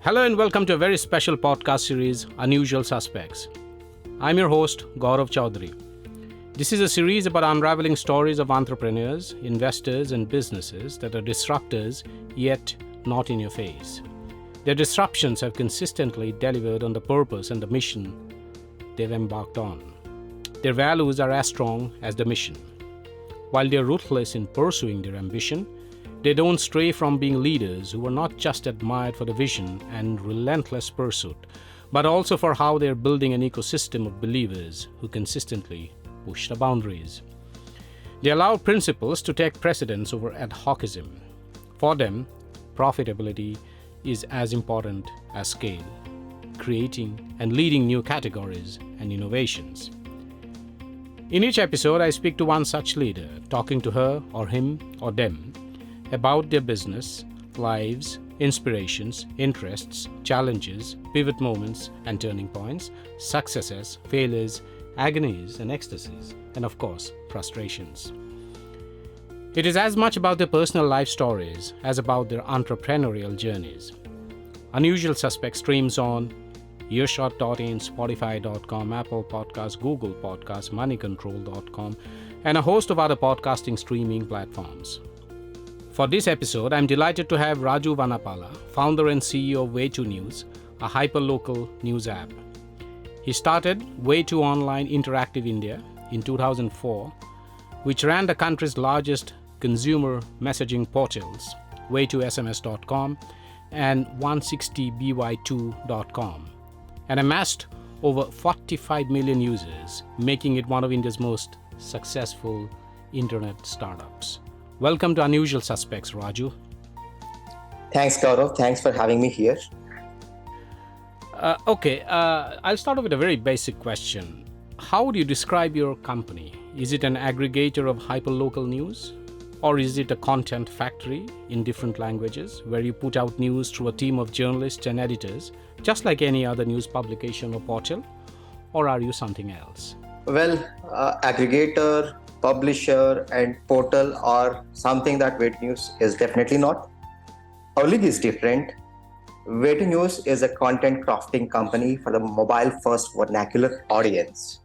Hello and welcome to a very special podcast series, Unusual Suspects. I'm your host, Gaurav Chaudhary. This is a series about unraveling stories of entrepreneurs, investors, and businesses that are disruptors, yet not in your face. Their disruptions have consistently delivered on the purpose and the mission they've embarked on. Their values are as strong as the mission. While they're ruthless in pursuing their ambition, they don't stray from being leaders who are not just admired for the vision and relentless pursuit, but also for how they're building an ecosystem of believers who consistently push the boundaries. They allow principles to take precedence over ad hocism. For them, profitability is as important as scale, creating and leading new categories and innovations. In each episode, I speak to one such leader, talking to her or him or them about their business, lives, inspirations, interests, challenges, pivot moments and turning points, successes, failures, agonies and ecstasies, and of course, frustrations. It is as much about their personal life stories as about their entrepreneurial journeys. Unusual Suspects streams on Earshot.in, Spotify.com, Apple Podcasts, Google Podcasts, MoneyControl.com, and a host of other podcasting streaming platforms. For this episode, I'm delighted to have Raju Vanapala, founder and CEO of Way2News, a hyperlocal news app. He started Way2 Online Interactive India in 2004, which ran the country's largest consumer messaging portals, way2sms.com and 160by2.com, and amassed over 45 million users, making it one of India's most successful internet startups. Welcome to Unusual Suspects, Raju. Thanks, Gaurav. Thanks for having me here. I'll start off with a very basic question. How would you describe your company? Is it an aggregator of hyperlocal news? Or is it a content factory in different languages where you put out news through a team of journalists and editors, just like any other news publication or portal? Or are you something else? Well, aggregator, publisher, and portal are something that Way2News is definitely not. Our league is different. Way2News is a content crafting company for the mobile-first vernacular audience.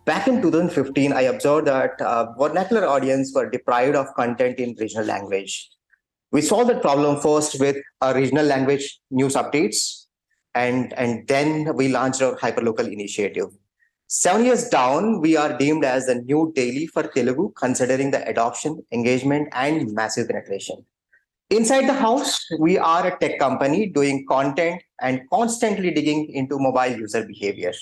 Back in 2015, I observed that vernacular audience were deprived of content in regional language. We solved that problem first with regional language news updates, and then we launched our Hyperlocal initiative. 7 years down, we are deemed as the new daily for Telugu, considering the adoption, engagement, and massive penetration. Inside the house, we are a tech company doing content and constantly digging into mobile user behavior.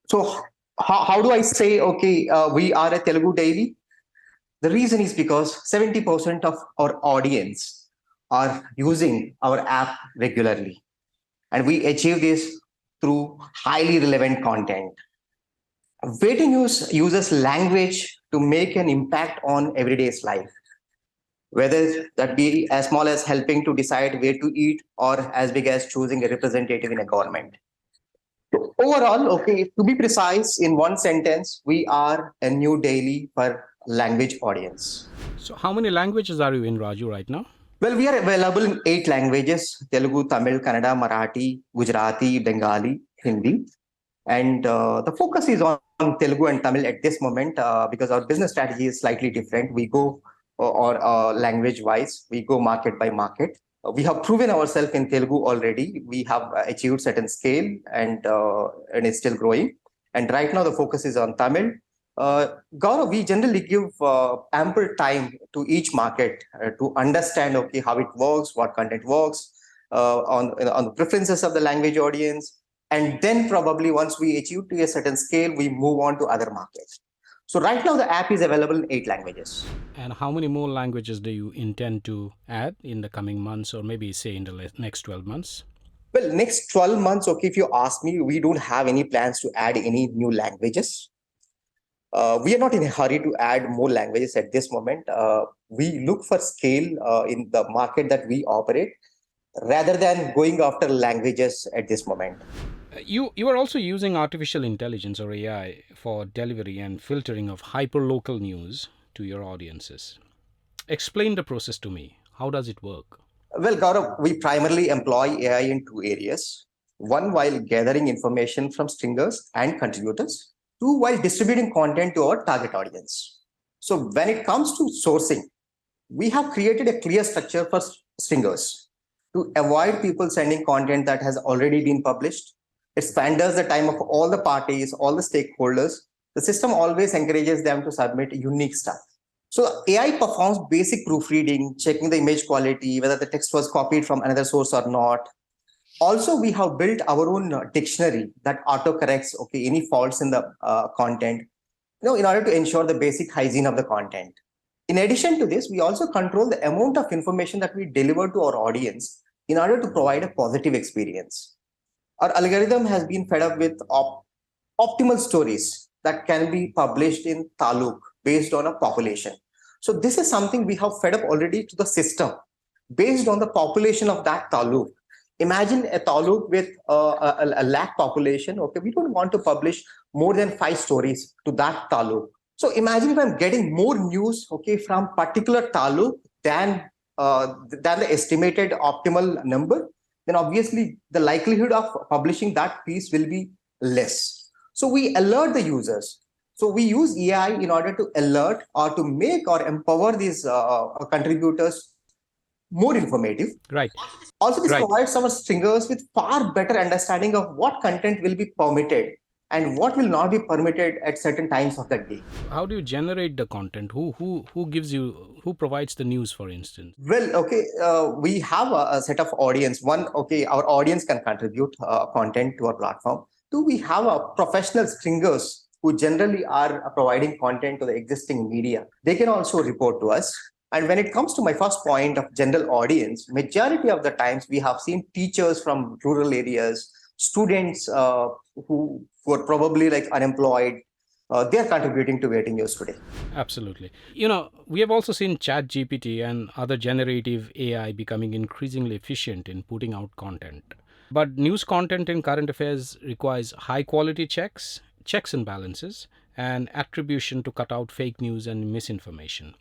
So how do I say, we are a Telugu daily? The reason is because 70% of our audience are using our app regularly. And we achieve this through highly relevant content. Way2News uses language to make an impact on everyday's life, whether that be as small as helping to decide where to eat or as big as choosing a representative in a government. So overall, to be precise, in one sentence, we are a new daily for language audience. So how many languages are you in, Raju, right now? Well, we are available in 8 languages: Telugu, Tamil, Kannada, Marathi, Gujarati, Bengali, Hindi. And the focus is on Telugu and Tamil at this moment because our business strategy is slightly different. We go language-wise, we go market by market. We have proven ourselves in Telugu already. We have achieved certain scale and it's still growing. And right now the focus is on Tamil. Gaurav, we generally give ample time to each market to understand how it works, what content works, on the preferences of the language audience. And then probably once we achieve to a certain scale, we move on to other markets. So right now the app is available in 8 languages. And how many more languages do you intend to add in the coming months, or maybe say in the next 12 months? Well, next 12 months, if you ask me, we don't have any plans to add any new languages. We are not in a hurry to add more languages at this moment. We look for scale in the market that we operate rather than going after languages at this moment. You are also using artificial intelligence or AI for delivery and filtering of hyperlocal news to your audiences. Explain the process to me. How does it work? Well, Gaurav, we primarily employ AI in two areas. One, while gathering information from stringers and contributors. Two, while distributing content to our target audience. So when it comes to sourcing, we have created a clear structure for stringers to avoid people sending content that has already been published. It spans the time of all the parties, all the stakeholders. The system always encourages them to submit unique stuff. So AI performs basic proofreading, checking the image quality, whether the text was copied from another source or not. Also, we have built our own dictionary that autocorrects any faults in the content, in order to ensure the basic hygiene of the content. In addition to this, we also control the amount of information that we deliver to our audience in order to provide a positive experience. Our algorithm has been fed up with optimal stories that can be published in taluk based on a population. So this is something we have fed up already to the system based on the population of that taluk. Imagine a taluk with a lakh population. Okay, we don't want to publish more than 5 stories to that taluk. So imagine if I'm getting more news, from particular taluk than the estimated optimal number, then obviously the likelihood of publishing that piece will be less. So we alert the users. So we use AI in order to alert or to make or empower these contributors more informative. Right. Also, this Right. provides our stringers with far better understanding of what content will be permitted and what will not be permitted at certain times of the day. How do you generate the content? Who gives you, who provides the news, for instance? Well, we have a set of audience. One, our audience can contribute content to our platform. Two, we have professional stringers who generally are providing content to the existing media. They can also report to us. And when it comes to my first point of general audience, majority of the times we have seen teachers from rural areas, students who are probably like unemployed, they are contributing to waiting news today. Absolutely. We have also seen Chat GPT and other generative AI becoming increasingly efficient in putting out content. But news content in current affairs requires high quality checks and balances, and attribution to cut out fake news and misinformation.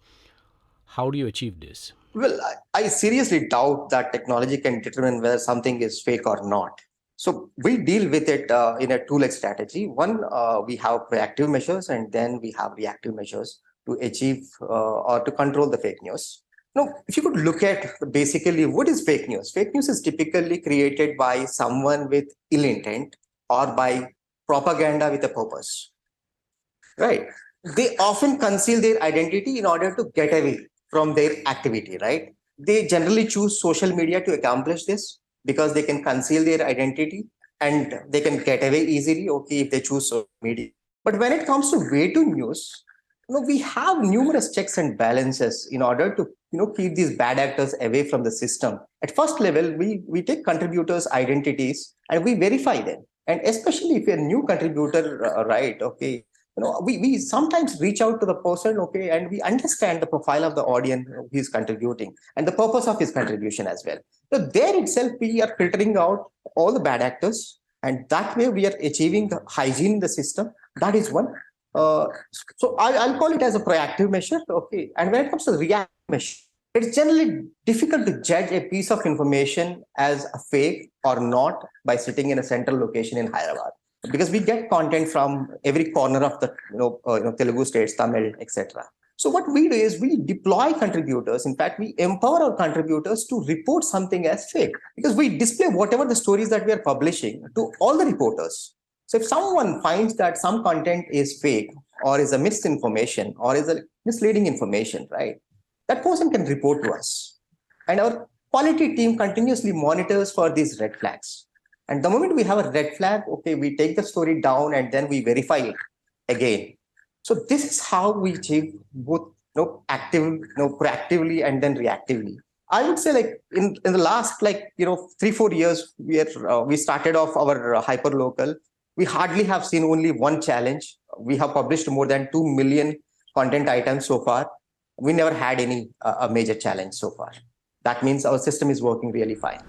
How do you achieve this? Well, I seriously doubt that technology can determine whether something is fake or not. So we deal with it in a two-leg strategy. One, we have proactive measures, and then we have reactive measures to achieve or to control the fake news. Now, if you could look at basically what is fake news? Fake news is typically created by someone with ill intent or by propaganda with a purpose, right? They often conceal their identity in order to get away from their activity, right? They generally choose social media to accomplish this because they can conceal their identity and they can get away easily, if they choose social media. But when it comes to Way2News, we have numerous checks and balances in order to keep these bad actors away from the system. At first level, we take contributors' identities and we verify them. And especially if you're a new contributor, right? We sometimes reach out to the person, and we understand the profile of the audience who is contributing and the purpose of his contribution as well. So there itself, we are filtering out all the bad actors, and that way we are achieving the hygiene in the system. That is one. So I'll call it as a proactive measure. And when it comes to the reactive measure, it's generally difficult to judge a piece of information as a fake or not by sitting in a central location in Hyderabad, because we get content from every corner of the Telugu states, Tamil, etc. So what we do is we deploy contributors. In fact, we empower our contributors to report something as fake, because we display whatever the stories that we are publishing to all the reporters. So if someone finds that some content is fake or is a misinformation or is a misleading information, right, that person can report to us. And our quality team continuously monitors for these red flags. And the moment we have a red flag, we take the story down and then we verify it again. So this is how we achieve both proactively and then reactively. I would say, like in the last 3-4 years, we started off our hyperlocal. We hardly have seen only one challenge. We have published more than 2 million content items so far. We never had any a major challenge so far. That means our system is working really fine.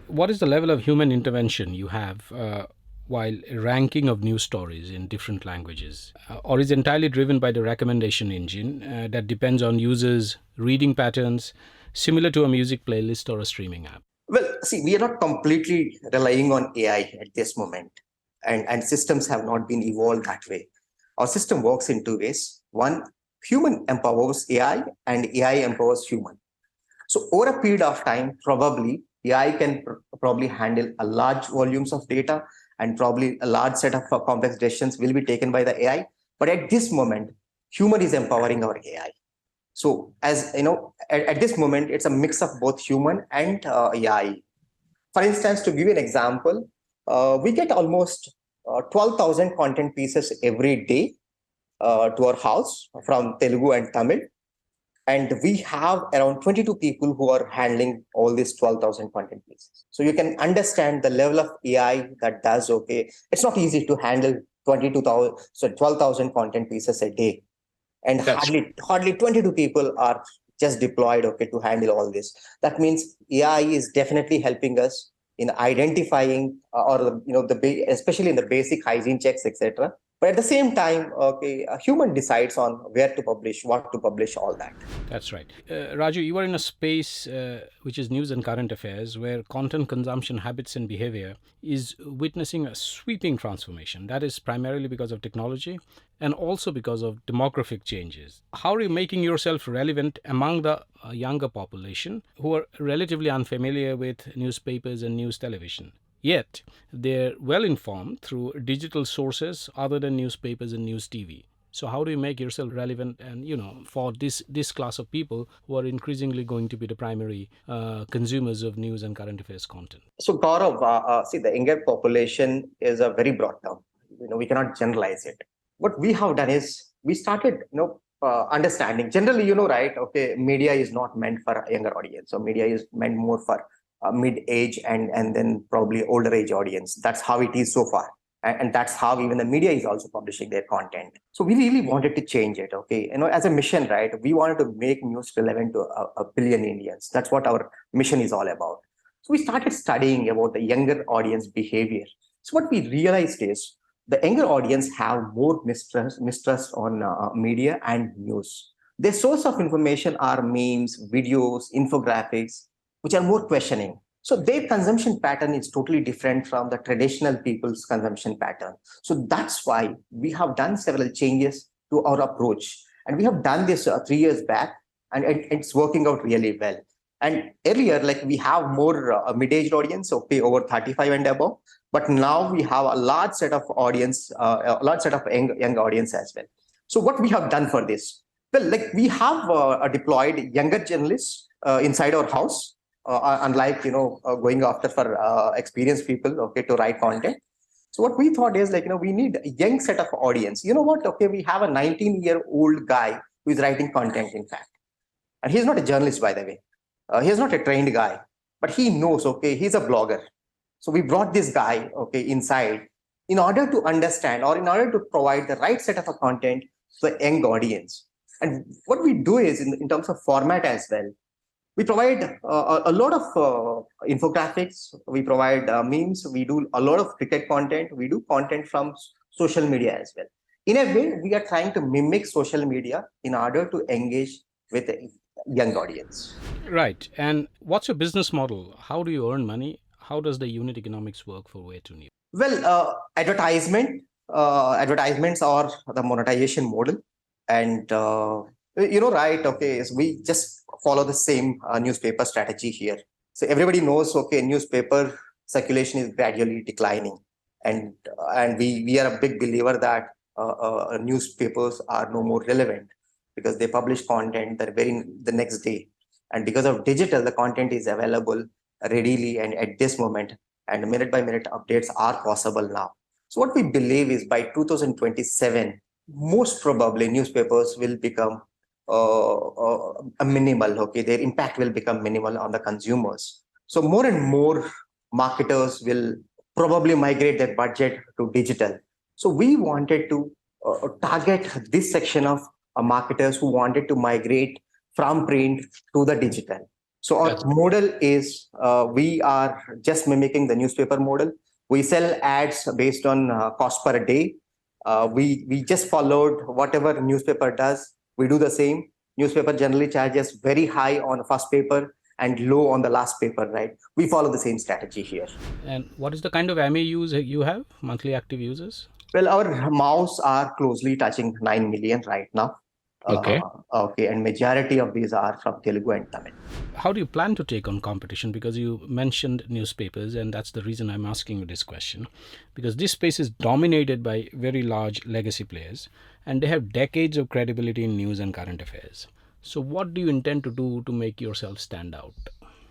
What is the level of human intervention you have while ranking of news stories in different languages? Or is entirely driven by the recommendation engine that depends on users' reading patterns, similar to a music playlist or a streaming app? Well, see, we are not completely relying on AI at this moment, and systems have not been evolved that way. Our system works in two ways. One, human empowers AI, and AI empowers human. So over a period of time, probably AI can probably handle a large volumes of data, and probably a large set of complex decisions will be taken by the AI. But at this moment, human is empowering our AI. So as you know, at this moment, it's a mix of both human and AI. For instance, to give you an example, we get almost 12,000 content pieces every day to our house from Telugu and Tamil. And we have around 22 people who are handling all these 12,000 content pieces. So you can understand the level of AI that does, okay. It's not easy to handle 22,000, so 12,000 content pieces a day. And hardly 22 people are just deployed, okay, to handle all this. That means AI is definitely helping us in identifying especially in the basic hygiene checks, etc. But at the same time, okay, a human decides on where to publish, what to publish, all that. That's right. Raju, you are in a space which is news and current affairs, where content consumption habits and behavior is witnessing a sweeping transformation. That is primarily because of technology and also because of demographic changes. How are you making yourself relevant among the younger population who are relatively unfamiliar with newspapers and news television? Yet, they're well informed through digital sources other than newspapers and news TV. So how do you make yourself relevant and, for this class of people who are increasingly going to be the primary consumers of news and current affairs content? So Gaurav, see, the younger population is a very broad term. We cannot generalize it. What we have done is we started, understanding. Generally, right? Okay, media is not meant for a younger audience. So media is meant more for mid-age and then probably older age audience. That's how it is so far. And that's how even the media is also publishing their content. So we really wanted to change it. Okay, as a mission, right? We wanted to make news relevant to a billion Indians. That's what our mission is all about. So we started studying about the younger audience behavior. So what we realized is the younger audience have more mistrust on media and news. Their source of information are memes, videos, infographics, which are more questioning. So their consumption pattern is totally different from the traditional people's consumption pattern. So that's why we have done several changes to our approach. And we have done this 3 years back, and it's working out really well. And earlier, like we have more mid-aged audience, okay, over 35 and above. But now we have a large set of audience, a large set of young audience as well. So what we have done for this? Well, like we have deployed younger journalists inside our house. Unlike going after for experienced people, okay, to write content. So what we thought is we need a young set of audience. You know what? Okay, we have a 19-year-old guy who is writing content, in fact, and he's not a journalist, by the way. He's not a trained guy, but he knows. Okay, he's a blogger. So we brought this guy, okay, inside in order to understand or in order to provide the right set of a content to the young audience. And what we do is in terms of format as well. We provide a lot of infographics. We provide memes. We do a lot of cricket content. We do content from social media as well. In a way, we are trying to mimic social media in order to engage with a young audience. Right. And what's your business model? How do you earn money? How does the unit economics work for Way2News? Well, advertisements are the monetization model. And right, okay, so we just follow the same newspaper strategy here. So everybody knows, okay, newspaper circulation is gradually declining, and we are a big believer that newspapers are no more relevant because they publish content the next day, and because of digital, the content is available readily and at this moment, and minute by minute updates are possible now. So what we believe is by 2027, most probably newspapers will become a minimal, okay, their impact will become minimal on the consumers. So more and more marketers will probably migrate their budget to digital. So we wanted to target this section of marketers who wanted to migrate from print to the digital. So our model is we are just mimicking the newspaper model. We sell ads based on cost per day. We just followed whatever newspaper does. We do the same. newspaper generally charges very high on the first paper and low on the last paper, right? We follow the same strategy here. And what is the kind of MAUs you have, monthly active users? Well, our mouse are closely touching 9 million right now. Okay. Okay, and majority of these are from Telugu and Tamil. How do you plan to take on competition? Because you mentioned newspapers, and that's the reason I'm asking you this question. Because this space is dominated by very large legacy players, and they have decades of credibility in news and current affairs. So, what do you intend to do to make yourself stand out?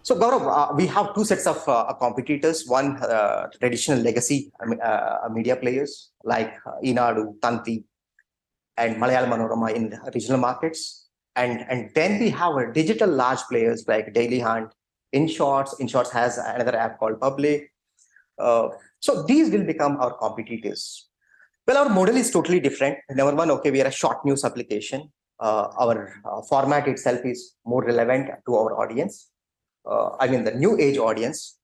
So, Gaurav, we have two sets of competitors. One, traditional legacy media players like Inadu, Tanti, and Malayalam Manorama in regional markets. And then we have a digital large players like Daily Hunt, Earshot. Earshot has another app called Public. So these will become our competitors. Well, our model is totally different. Number one, okay, we are a short news application. Our format itself is more relevant to our audience. The new age audience.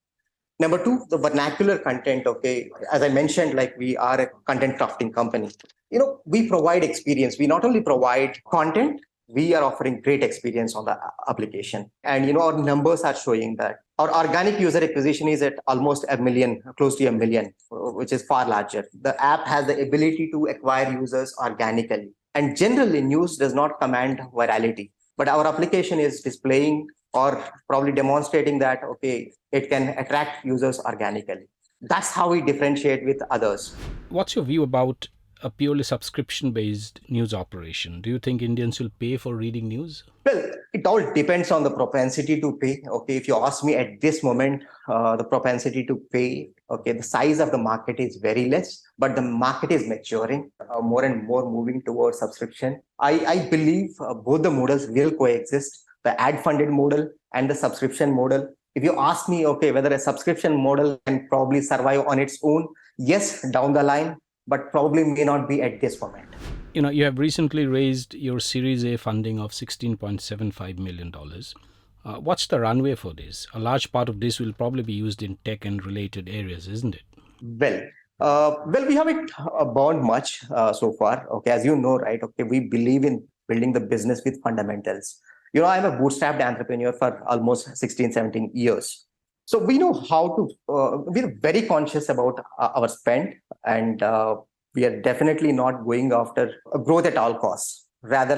Number two, the vernacular content. Okay, as I mentioned, like we are a content crafting company. We provide experience. We not only provide content, we are offering great experience on the application. And our numbers are showing that our organic user acquisition is at almost a million, close to a million, which is far larger. The app has the ability to acquire users organically. And generally, news does not command virality. But our application is displaying or probably demonstrating that, okay, it can attract users organically. That's how we differentiate with others. What's your view about a purely subscription-based news operation? Do you think Indians will pay for reading news? Well, it all depends on the propensity to pay. Okay, if you ask me at this moment, the propensity to pay, okay, the size of the market is very less, but the market is maturing, more and more moving towards subscription. I believe both the models will coexist, the ad-funded model and the subscription model. If you ask me, okay, whether a subscription model can probably survive on its own, yes, down the line, but probably may not be at this moment. You have recently raised your Series A funding of $16.75 million. What's the runway for this? A large part of this will probably be used in tech and related areas, isn't it? Well, we haven't burned much so far. Okay, as you know, right? Okay, we believe in building the business with fundamentals. I'm a bootstrapped entrepreneur for almost 16, 17 years. So we know how to, we're very conscious about our spend, and we are definitely not going after growth at all costs. Rather,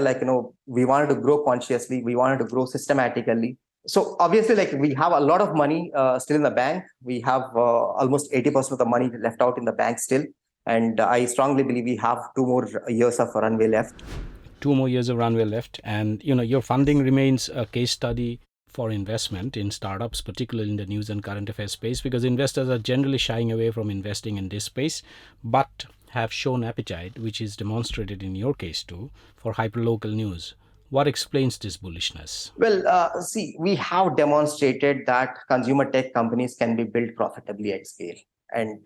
we wanted to grow consciously, we wanted to grow systematically. So obviously, we have a lot of money still in the bank. We have almost 80% of the money left out in the bank still. And I strongly believe we have 2 more years of runway left. 2 more years of runway left. And, your funding remains a case study for investment in startups, particularly in the news and current affairs space, because investors are generally shying away from investing in this space, but have shown appetite, which is demonstrated in your case too, for hyperlocal news. What explains this bullishness? Well, see, we have demonstrated that consumer tech companies can be built profitably at scale. And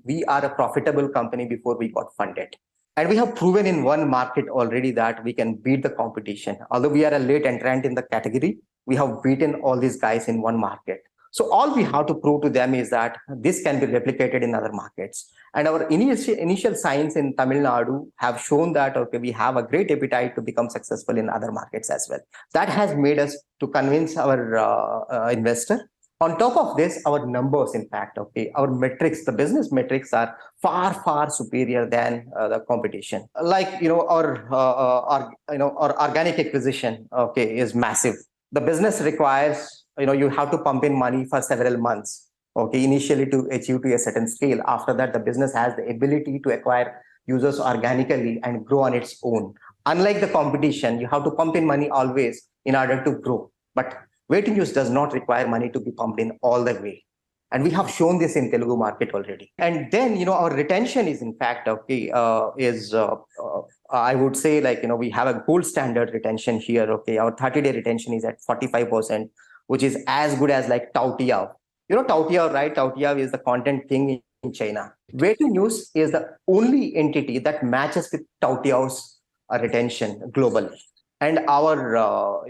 we are a profitable company before we got funded. And we have proven in one market already that we can beat the competition. Although we are a late entrant in the category, we have beaten all these guys in one market. So all we have to prove to them is that this can be replicated in other markets. And our initial signs in Tamil Nadu have shown that, okay, we have a great appetite to become successful in other markets as well. That has made us to convince our investor. On top of this, our numbers, in fact, okay, our metrics, the business metrics are far, far superior than the competition. Our organic acquisition, okay, is massive. The business requires, you have to pump in money for several months, okay, initially to achieve to a certain scale. After that, the business has the ability to acquire users organically and grow on its own. Unlike the competition, you have to pump in money always in order to grow. But Way2News does not require money to be pumped in all the way. And we have shown this in Telugu market already. And then, our retention is in fact, okay, I would say we have a gold standard retention here. Okay, our 30-day retention is at 45%, which is as good as Taotiao. Taotiao, right? Taotiao is the content king in China. Way2News is the only entity that matches with Taotiao's retention globally. And our,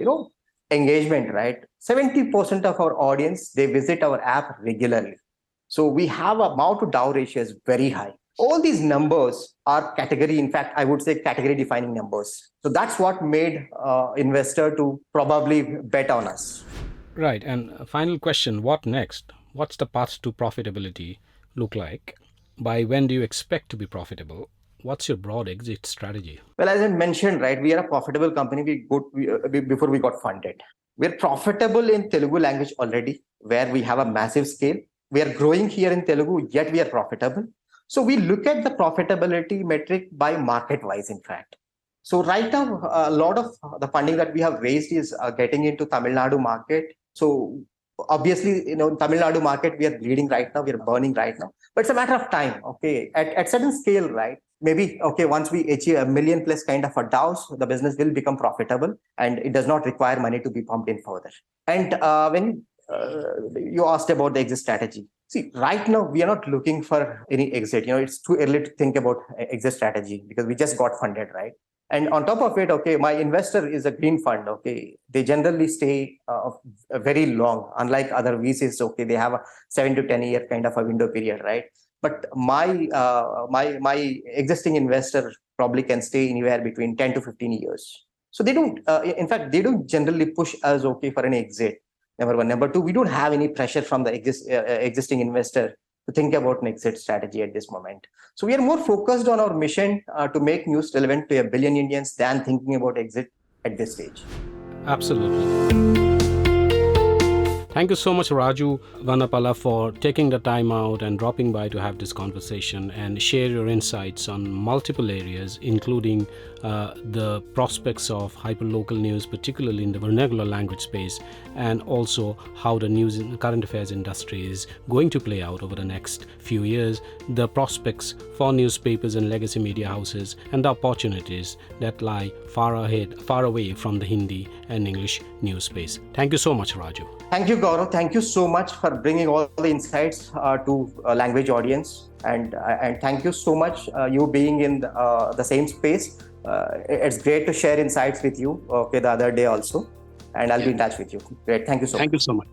engagement, right? 70% of our audience, they visit our app regularly. So we have a MAU to DAU ratio is very high. All these numbers are category, in fact, I would say category defining numbers. So that's what made investor to probably bet on us. Right. And a final question, what next? What's the path to profitability look like? By when do you expect to be profitable? What's your broad exit strategy? Well, as I mentioned, right, we are a profitable company. Before we got funded. We're profitable in Telugu language already, where we have a massive scale. We are growing here in Telugu, yet we are profitable. So we look at the profitability metric by market wise, in fact. So right now, a lot of the funding that we have raised is getting into Tamil Nadu market. So obviously, Tamil Nadu market, we are bleeding right now, we are burning right now. But it's a matter of time, okay? At certain scale, right? Maybe, okay, once we achieve a million plus kind of a DAOs, the business will become profitable and it does not require money to be pumped in further. And when you asked about the exit strategy. See, right now, we are not looking for any exit. It's too early to think about exit strategy because we just got funded, right? And on top of it, okay, my investor is a green fund. Okay, they generally stay very long, unlike other VCs. Okay, they have a 7 to 10 year kind of a window period, right? But my existing investor probably can stay anywhere between 10 to 15 years. So they don't. In fact, they don't generally push us okay for an exit. Number one. Number two, we don't have any pressure from the existing investor to think about an exit strategy at this moment. So we are more focused on our mission to make news relevant to a billion Indians than thinking about exit at this stage. Absolutely. Thank you so much, Raju Vanapala, for taking the time out and dropping by to have this conversation and share your insights on multiple areas, including the prospects of hyperlocal news, particularly in the vernacular language space, and also how the news in the current affairs industry is going to play out over the next few years, the prospects for newspapers and legacy media houses, and the opportunities that lie far away from the Hindi and English news space. Thank you so much, Raju. Thank you, Gaurav. Thank you so much for bringing all the insights to language audience, and thank you so much you being in the same space. It's great to share insights with you. Okay, the other day also, and I'll be in touch with you. Great. Thank you so much. Thank you so much.